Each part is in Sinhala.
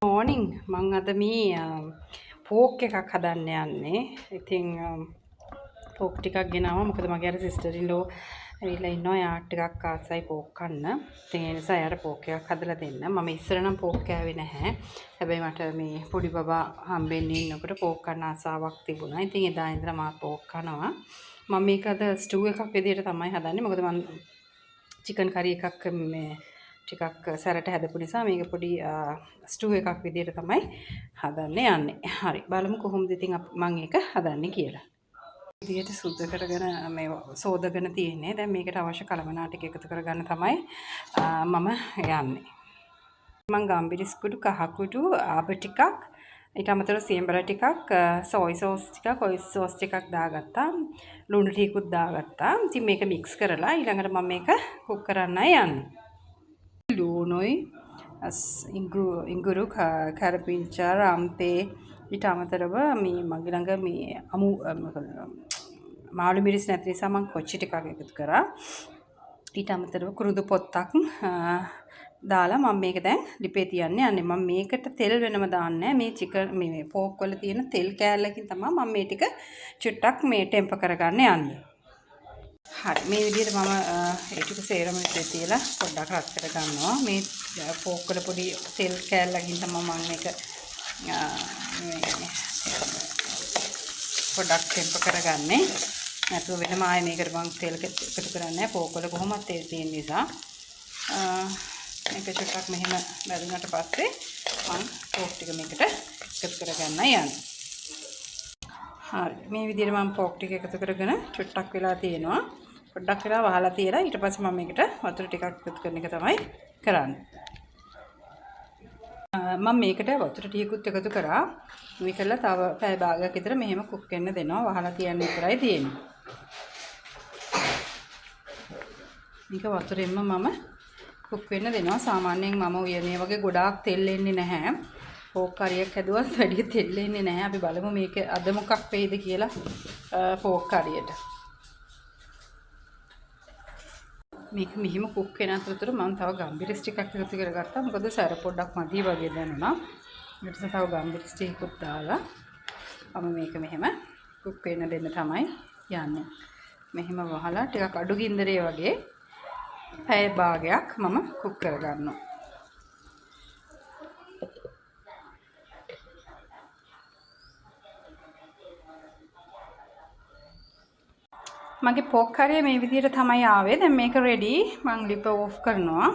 මෝනින් මං අද මේ පෝක් එකක් හදන්න යන්නේ. ඉතින් පෝක් ටිකක් ගෙනාවා. මොකද මගේ අර සිස්ටර් ඉන්ලෝ ඇවිල්ලා ඉන්නවා. යාට ටිකක් ආසයි පෝක් කන්න. ඉතින් ඒ නිසා යාට පෝක් එකක් හදලා දෙන්න. මම ඉස්සර නම් පෝක් කෑවේ නැහැ. හැබැයි මට මේ පොඩි බබා හම්බෙන්නේ ඉන්නකොට පෝක් කන්න ආසාවක් තිබුණා. ඉතින් එදා ඉඳලා මම පෝක් කනවා. මම මේක අද ස්ටූ එකක් විදිහට තමයි හදන්නේ. මොකද මම චිකන් කරි එකක් මේ ටිකක් සැරට හැදපු නිසා මේක පොඩි ස්ටූ එකක් විදිහට තමයි හදන්න යන්නේ. හරි බලමු කොහොමද ඉතින් මම ඒක හදන්නේ කියලා. විදිහට සුද්ධ කරගෙන මේ සෝදගෙන තියෙන්නේ. දැන් මේකට අවශ්‍ය කලමනා ටික එකතු කරගන්න තමයි මම යන්නේ. මම ගම්බිරිස් කුඩු කහ කුඩු ආබ ටිකක් ඊට අමතරව සියඹර ටිකක් සෝයි සෝස් ටිකක් ඔය සෝස් ටිකක් දාගත්තා. ලුණු ටිකකුත් දාගත්තා. ඉතින් මේක මික්ස් කරලා ඊළඟට මම මේක කුක් කරන්නයි යන්නේ. ලුණුයි ඉඟුරු කරපිංචා රම්පේ ඊට අමතරව මේ මගේ ළඟ මේ මාළු මිරිස් නැති නිසා මම කොච්චි ටිකක් එකතු කරා. ඊට අමතරව කුරුදු පොත්තක් දාලා මම මේක දැන් ලිපේ තියන්න යන්නේ. මම මේකට තෙල් වෙනම දාන්නේ මේ චිකන් මේ පෝක් වල තියෙන තෙල් කෑල්ලකින් තමයි මම මේ ටික චුට්ටක් මේ ටෙම්පර් කරගන්න යන්නේ. හරි මේ විදිහට මම ඒ ටික සේරම ඉතින් තියලා පොඩ්ඩක් රත් කර ගන්නවා. මේ පෝක් වල පොඩි තෙල් කෑල්ලකින් තමයි මම මේක පොඩ්ඩක් ටෙම්පර් කරගන්නේ. නැතුව වෙනම ආයේ මේකට මම තෙල් එකතු කරන්නේ නැහැ. පෝක් වල කොහොමද තෙල් තියෙන නිසා. මේක චුට්ටක් මෙහෙම බැලුනට පස්සේ මම පෝක් ටික මේකට එකතු කරගන්නයි යන්නේ. හරි මේ විදිහට මම පෝක් ටික එකතු කරගෙන චුට්ටක් වෙලා තියෙනවා. පොඩ්ඩක් වෙලා වහලා තියලා ඊට පස්සේ මම මේකට වතුර ටිකක් එකතු කරන එක තමයි කරන්නේ. මම මේකට වතුර ටිකකුත් එකතු කරා. මේ කළා තව පැය භාගයක් විතර මෙහෙම කුක් වෙන්න දෙනවා. වහලා තියන්න විතරයි තියෙන්නේ. මේක වතුරෙන්ම මම කුක් වෙන්න දෙනවා. සාමාන්‍යයෙන් මම මේ වගේ ගොඩාක් තෙල් එන්නේ නැහැ. පෝක් කරියක් හැදුවත් වැඩි තෙල් එන්නේ නැහැ. අපි බලමු මේක අද මොකක් වෙයිද කියලා පෝක් කරියට. මේක මෙහිම කුක් වෙන අතරතුර මම තව ගම්බිරිස් ටිකක් එකතු කරගත්තා. මොකද සැර පොඩ්ඩක් මදි වගේ දැනුණා. ඊට පස්සේ තව ගම්බිරිස් ටිකකුත් දාලා මම මේක මෙහෙම කුක් වෙන්න දෙන්න තමයි යන්නේ. මෙහෙම වහලා ටිකක් අඩු ගින්දරේ වගේ පැය භාගයක් මම කුක් කරගන්නවා. මගේ පෝක් කරිය මේ විදිහට තමයි ආවේ. දැන් මේක රෙඩි. මම ලිප ඕෆ් කරනවා.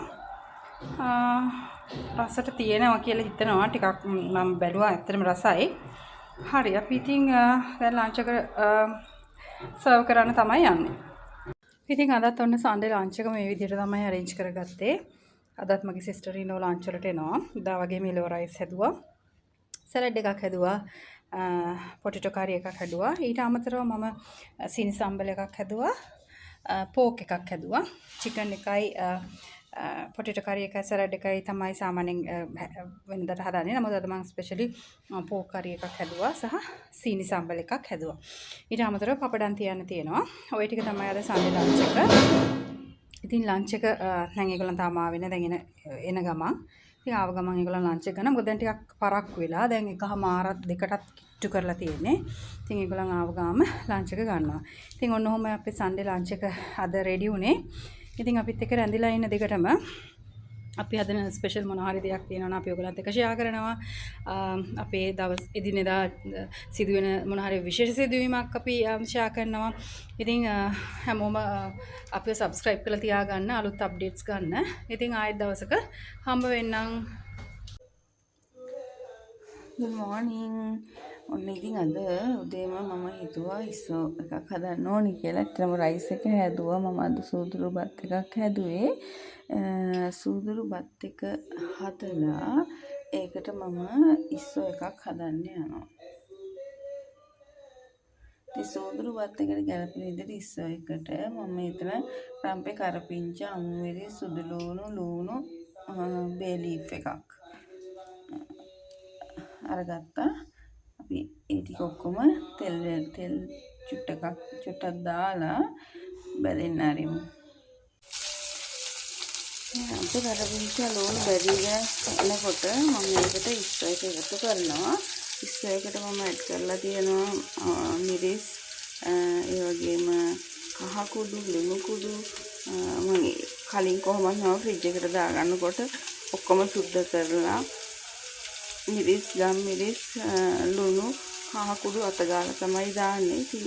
රසට තියෙනවා කියලා හිතනවා. ටිකක් මම බැලුවා ඇත්තටම රසයි. හරි අපි ඉතින් දැන් ලන්ච් එක සර්ව් කරන්න තමයි යන්නේ. ඉතින් අදත් ඔන්න සන්ඩේ ලන්ච් එක මේ විදිහට තමයි අරේන්ජ් කරගත්තේ. අදත් මගේ සිස්ටර් ඉන්නෝ ලන්ච් වලට එනවා. උදා වගේ මෙලෝ රයිස් හැදුවා. සලාඩ් එකක් හැදුවා. පොටේටෝ කරි එකක් හැදුවා. ඊට අමතරව මම සීනි සම්බල් එකක් හැදුවා. පෝක් එකක් හැදුවා. චිකන් එකයි පොටේටෝ කරි එකයි සලාඩ් එකයි තමයි සාමාන්‍යයෙන් වෙනදට හදන්නේ. නමුත් අද මම ස්පෙෂලි පෝක් කරි එකක් හැදුවා සහ සීනි සම්බල් එකක් හැදුවා. ඊට අමතරව පපඩම් තියන්න තියෙනවා. ওই ටික තමයි අද සන්ඩේ ලන්ච් එක. ඉතින් ලන්ච් එක දැන් ඒගොල්ලන් තාම ආවේ නැහැ. දැන් එන ගමන් ඉතින් ආව ගමන් ඒගොල්ලන් ලන්ච් එක ගන්න. මොකද දැන් ටිකක් පරක්කු වෙලා. දැන් එකමාරක් දෙකටත් කිට්ටු කරලා තියෙන්නේ. ඉතින් ඒගොල්ලන් ආව ගාම ලන්ච් එක ගන්නවා. ඉතින් ඔන්න ඔහොම අපේ සන්ඩේ ලන්ච් එක අද රෙඩි උනේ. ඉතින් අපිත් එක්ක රැඳිලා ඉන්න දෙකටම අපි හදන ස්පෙෂල් මොන හරි දෙයක් තියෙනවා නම් අපි ඔයගලන්ට එක ෂෙයා කරනවා. අපේ දවස් එදිනෙදා සිදුවෙන මොන හරි විශේෂ සිදුවීමක් අපි ෂෙයා කරනවා. ඉතින් හැමෝම අපිව සබ්ස්ක්‍රයිබ් කරලා තියාගන්න අලුත් අප්ඩේට්ස් ගන්න. ඉතින් ආයෙත් දවසක හම්බ වෙන්නම්. Good morning. ඔන්න ඉතින් අද උදේම මම හිතුවා ඉස්සෝ එකක් හදන්න ඕනි කියලා. ඇත්තටම රයිස් එක හැදුවා. මම අද සූදුරු බත් එකක් හැදුවේ. සූදුරු බත් එක හදලා ඒකට මම ඉස්සෝ එකක් හදන්න යනවා. ඉතින් සූදුරු බත් එකට ගැලපෙන විදිහට ඉස්සෝ එකට මම මෙතන රම්පේ කරපිංචා අමුවෙරි සුදු ලුණු බේ ලීෆ් එකක් අරගත්තා. අපි ඒ ටික ඔක්කොම තෙල් චුට්ටක් දාලා බැලෙන්න ආරිමු. අපේ කරපිංචා ලුණු බැරිගෙන එනකොට මම මේකට ඉස්සෝ එක එකතු කරනවා. ඉස්සෝ එකට මම ඇඩ් කරලා තියෙනවා මිරිස් ඒ වගේම කහ කුඩු ලුණු කුඩු මම කලින් කොහොමද මම ෆ්‍රිජ් එකට දාගන්නකොට ඔක්කොම සුද්ධ කරලා මිරිස් ගම් මිරිස් ලුණු කහ කුඩු අත ගාලා තමයි දාන්නේ. ඉතින්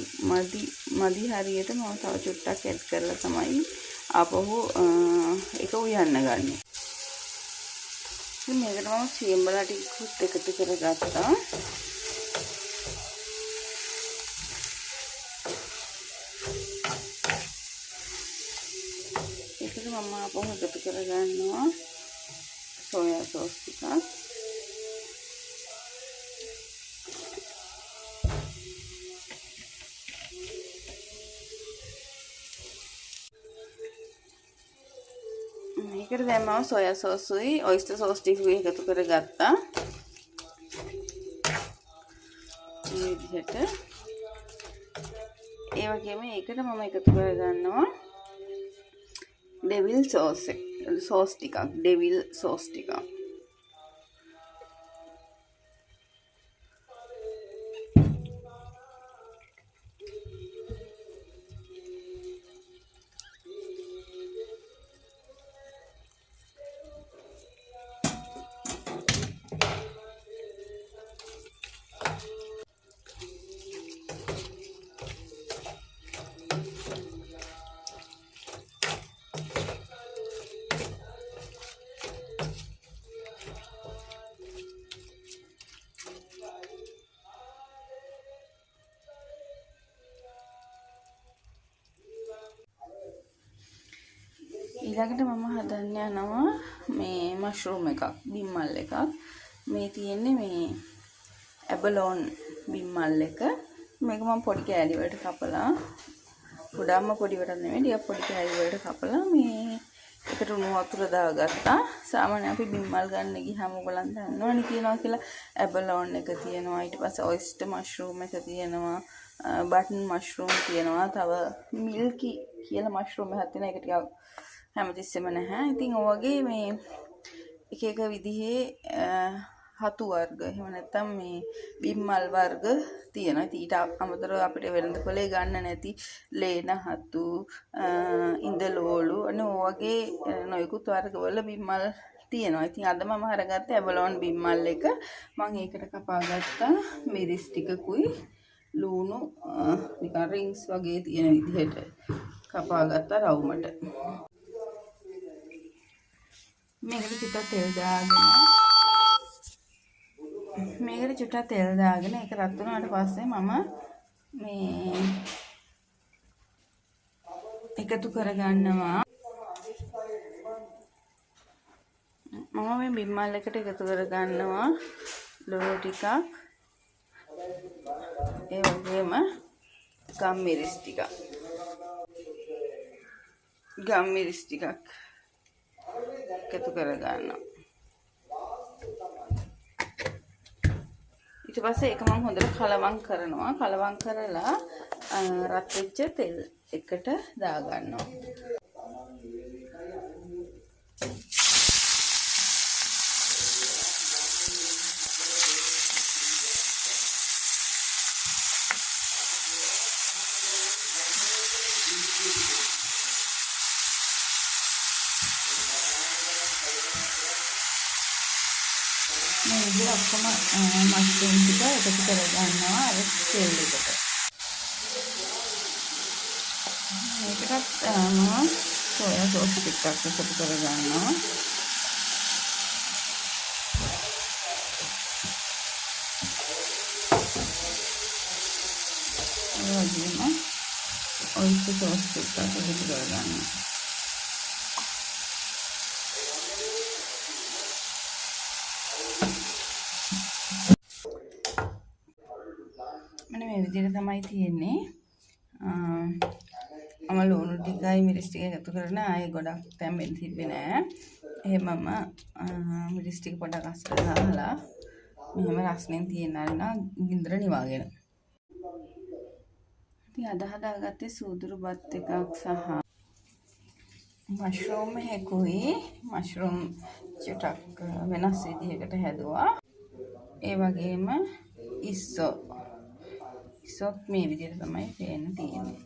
මදි හරියට මම තව චුට්ටක් ඇඩ් කරලා තමයි ආපහු ඒක උයන්න ගන්න. ඉතින් මේකට මම සියඹලා ටිකකුත් එකතු කරගත්තා. ඒකට මම ආපහු එකතු කරගන්නවා සෝයා සෝස් ටිකක්. මේකට දැන් මම සෝයා සෝස්ුයි ඔයිස්ටර් සෝස් ටිකුයි එකතු කරගත්තා. මේ විදිහට. ඒ වගේම ඒකට මම එකතු කරගන්නවා ඩෙවිල් සෝස් ටිකක්. ඩෙවිල් සෝස් ටිකක්. ඊළඟට මම හදන්න යනවා මේ මෂ්රූම් එකක්, බිම්මල් එකක්. මේ තියෙන්නේ මේ ඇබලෝන් බිම්මල් එක. මේක මම පොඩි කෑලි වලට කපලා, ගොඩාක්ම පොඩි වලට නෙමෙයි, ටිකක් පොඩි කෑලි වලට කපලා මේ එකට උණු වතුර දාගත්තා. සාමාන්‍යයෙන් අපි බිම්මල් ගන්න ගියාම ඔයගලන් දන්නවනේ කියනවා කියලා ඇබලෝන් එක තියෙනවා, ඊට පස්සේ ඔයිස්ටර් මෂ්රූම් එක තියෙනවා, බටන් මෂ්රූම් තියෙනවා, තව මිල්කි කියලා මෂ්රූම් එකක් තියෙනවා. ඒක ටිකක් හැමතිස්සෙම නැහැ. ඉතින් ඔය වගේ මේ එක එක විදිහේ හතු වර්ග එහෙම නැත්නම් මේ බිම්මල් වර්ග තියෙනවා. ඉතින් ඊට අමතරව අපිට වෙළඳ පොලේ ගන්න නැති ලේන හතු, ඉන්දලෝලු අනේ ඔය වගේ නොයෙකුත් වර්ගවල බිම්මල් තියෙනවා. ඉතින් අද මම අරගත්තේ ඇබලෝන් බිම්මල් එක. මම ඒකට කපා ගත්තා මිරිස් ටිකකුයි ලුණු නිකන් රින්ග්ස් වගේ තියෙන විදිහට කපා ගත්තා රවුමට. මේකට චුට්ටක් තෙල් දාගෙන ඒක රත් වුණාට පස්සේ මම මේ එකතු කරගන්නවා. මම මේ බිම්මල් එකට එකතු කරගන්නවා ලුණු ටිකක්, ඒ වගේම ගම් මිරිස් ටිකක් එකතු කරගන්නවා. ඊට පස්සේ ඒක මම හොඳට කලවම් කරනවා. කලවම් කරලා රත් වෙච්ච තෙල් එකට දාගන්නවා. මේ විදිහට ඔක්කොම මෂ්රූම් ටික එකතු කරගන්නවා අර තෙල් එකට. මේකත් මම සෝයා සෝස් ටිකක් එකතු කරගන්නවා. ඒ වගේම ඔයිස්ටර් සෝස් ටිකක් එකතු කරගන්නවා. මේ විදිහට තමයි තියෙන්නේ. මම ලුණු ටිකයි මිරිස් ටික එකතු කරන ආයේ ගොඩක් තැම්බෙන්න තිබ්බේ නෑ. එහෙමම මිරිස් ටික පොඩක් අස්සට දාලා මෙහෙම රස්නෙන් තියෙන අරිනා ගින්දර නිවාගෙන. ඉතින් අද හදාගත්තේ සූදුරු බත් එකක් සහ මෂරූම් එකකුයි මෂරූම් චටක් වෙනස් විදිහකට හැදුවා. ඒ වගේම ඉස්සොත් මේ විදිහට තමයි පේන්න තියෙන්නේ.